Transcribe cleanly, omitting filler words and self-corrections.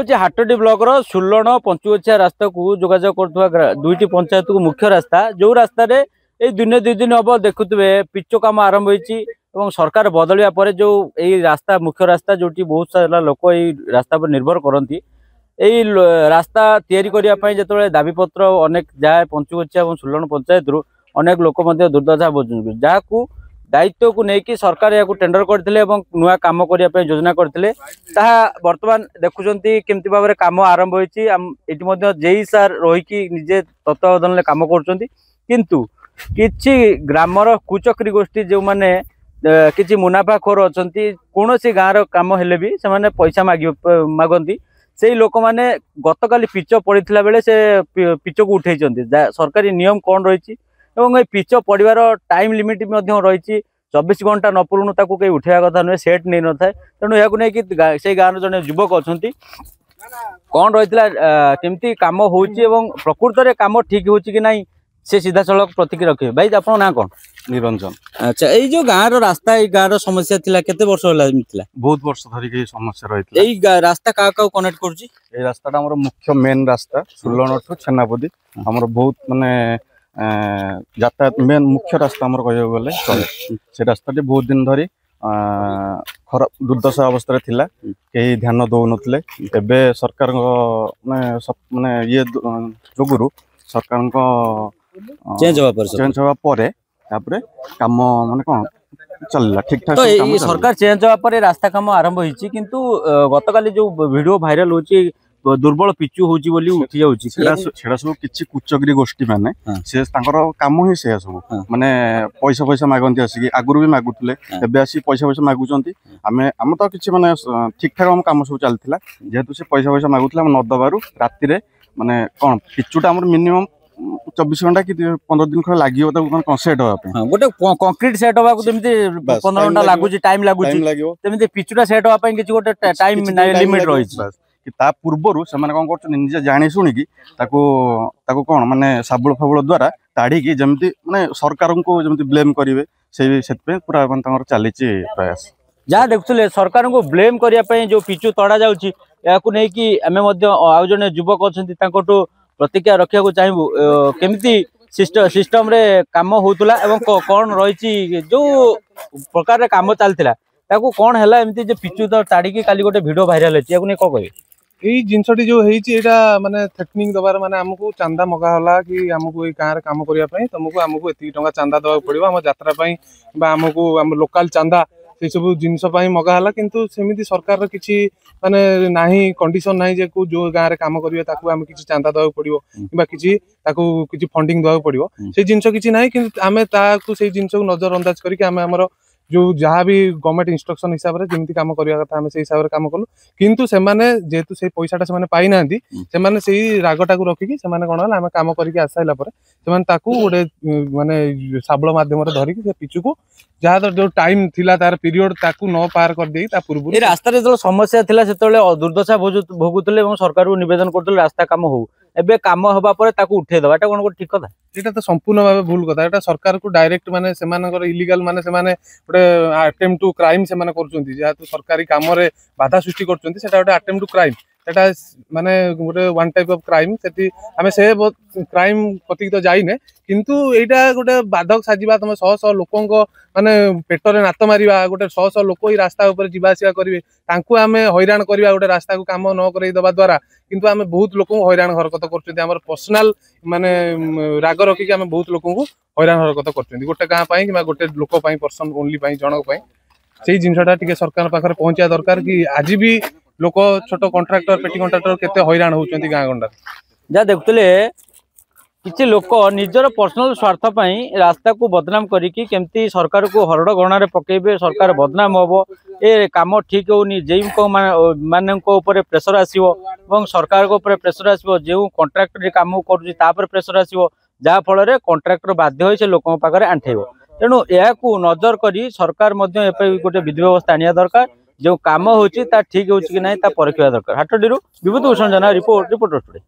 हाटडी block सुलण पंचुगछिया रास्ता को जोगाजोग कर दुईटी पंचायत को मुख्य रास्ता जो रास्ता रे दिन दुई दिन हम देखुए पिच कम आरंभ हो सरकार बदलिया पर जो यही रास्ता मुख्य रास्ता जो बहुत सारा लोक रास्ता पर निर्भर करती यही रास्ता तैयारी करने जो दाबीपत्र अनेक जाए पंचुगछिया और सुलण पंचायत रु अनेक लोक दुर्दशा बुझुं जहाँ दायित्व को लेकिन सरकार या टेंडर करते नुआ कम करने योजना करते बर्तमान देखुंत केमती भाव में कम आरंभ होती जेई सार रहीकि निजे तत्वावधान कम किंतु ग्रामर कुचक्री गोष्ठी जो मैंने किसी मुनाफाखोर अच्छा कौन सी गाँव कम हेले भी से पैसा मागती से लोक मैंने गत काली पिच पड़ा बेले से पिच को उठे सरकारी नियम कौन रही पिच पड़ार टाइम लिमिट रही 24 घंटा न पूर्ण कहीं उठा कथा नुहे सेट नहीं न था तेणु यह नहीं से गाँव जड़े युवक अच्छा कौन रही केमती कम हो प्रकृत में कम ठीक हो कि नहीं से सीधा सड़क प्रतिक्रिया रखे भाई आप ना कौन निरंजन। अच्छा ये जो गाँव रास्ता ये गाँव समस्या थिला केते वर्ष होला बहुत वर्ष धरिक समस्या रही रास्ता क्या कनेक्ट कर रास्ता हमर मुख्य मेन रास्ता सुलण टू छेनापदी हमर बहुत माने यातायात मेन मुख्य रास्ता हमर कह गले चले से रास्ता बहुत दिन धरी खराब दुर्दशा अवस्था थिला कहीं ध्यान दौ नथिले एबे सरकार माने ये जोगुरु सरकार चेंज होगा पर काम माने कौन चलला ठीक ठाक तो सरकार चेंज होगा पर रास्ता काम आरंभ होईची किंतु गतकाली जो वीडियो भाइराल होची दुर्बल पिचु होची बोली उठी जाउची सेडा सब किछि कुचक्री गोष्ठी माने से तांकर काम ही से सब माने पैसा पैसा मागंती आसी आगुरु भी मागुतले एबे आसी पैसा पैसा मागुचंती आमे तो किछि माने ठीक ठाक हम काम सब चलथिला जेहेतु से पैसा पैसा मागुतले हम न दबारु राति रे माने कोन पिचुटा हमर मिनिमम 24 घंटा कि 15 दिन खर लागियो त सेट होगा गोटे कंक्रीट सेट होगा जमी 15 घंटा लगुच टाइम लगुच पिचुटा सेट होगा किसी गोटे टाइम लिमिट रही कि ता पूर्व से कौन कर निजे जानी शुणिकी कौन माने साबुल फाबुल द्वारा ताड़ी जमी माने सरकार को जमी ब्लेम करेंगे से पूरा चली प्रयास जहाँ देखुले सरकार को ब्लेम करने जो पिचु तड़ा जामें आउ जड़े युवक अच्छा प्रतिक्रिया रखा चाहबू केमती सिस्टम रे काम होतला कौन रही जो प्रकार काम चलता कौन है एमती पिचु तो ताड़ी काली गोटे वीडियो भाइराल है कौन कहे यही जिनसटी जो है माने थ्रेटनिंग दबार माने हमको चांदा मगा होला कि हमको गाँव में काम करने तुमको आमको एति टंका चांदा दवा पड़ो आम यात्रा आमको आम लोकल चांदा से सब जिनस मगा होला किंतु सेमिति सरकार किसी माने नाही कंडीशन नाही जे को जो गाँव में काम करिवे ताकू आम किसी चांदा दवा पड़ो कि किसी फंडिंग दवा पड़ो से जिनस किसी ना कि आम ताकू से जिनस को नजर अंदाज करके आम आमर जो जहाँ भी गवर्नमेंट इंस्ट्रक्शन हिसाब से जमी कम करने कथा आम से हिसाब से कम कलु किंतु से जेहेतु से पैसाटा से पाई ना से रागटा को रखिकी से कौन है आम कम करके आसाइला गोटे माने शाबल मध्यम धरिकी से पिचु को जहाँ जो टाइम थिला तार पीरियड ताकू न पार कर दे पूर्व रास्ता जो समस्या थिला से दुर्दशा भोगुले सरकार को निवेदन करते रास्ता काम हो एबे काम होगा पर ताकू उठे दबा एटा कोन ठीक कथा एटा तो संपूर्ण भाव भूल कथा एटा सरकार को डायरेक्ट माने सेमानकर इलीगल माने सेमाने गोटे अटेम्प्ट टू क्राइम सेमाने करछुंती जेहेतु सरकारी काम रे बाधा सृष्टि करछुंती सेटा गोटे अटेम्प्ट टू क्राइम एटा माने गोटे वन टाइप ऑफ क्राइम सेठी आमे से क्राइम प्रति तो जाइने किंतु एटा गोटे बाधक साजिबा तमे 100 लोकंक माने पेटरे नात मारिबा गोटे 100 लोक ही रास्ता ऊपर जीवा आसिया करिवे तांकू आमे हैरान करिबा गोटे रास्ता को काम न करई दबा द्वारा किंतु आमे बहुत लोक हैरान हरकत करछुंती हमर पर्सनल माने राग रखिक आमे बहुत लोक हैरान हरकत करछुंती गोटे गाँ पई कि गोटे लोक पई पर्सन ओनली पई जनक पई सेही जिनसटा टिके सरकार पाखरे पहुंचा दरकार कि आज भी लोक छोट कॉन्ट्रैक्टर पेटी कॉन्ट्रैक्टर केते हैरान होउछंती गाँ गंडा जा देखुले किसी लोक निजर पर्सनल स्वार्थ पई रास्ता को बदनाम करिकी केमती सरकार को हरड़ गणारे पकेबे सरकार बदनाम होबो ए काम ठीक होनी जेई को माने को ऊपर प्रेशर आसीबो एवं सरकार को ऊपर प्रेशर आसीबो जेउ कॉन्ट्रैक्टर काम करूची ता पर प्रेशर आसीबो जा फल रे कॉन्ट्रैक्टर बाध्य होई से लोकन पाखरे आंठेबो तेणु याकू नजर करी सरकार मध्य एपे गोटे विधि व्यवस्था आनिया दरकार जो काम होची ता ठीक होची कि नहीं ता परखिया दरकार हाटडीरू विभूति भूषण जना रिपोर्टर टुडे।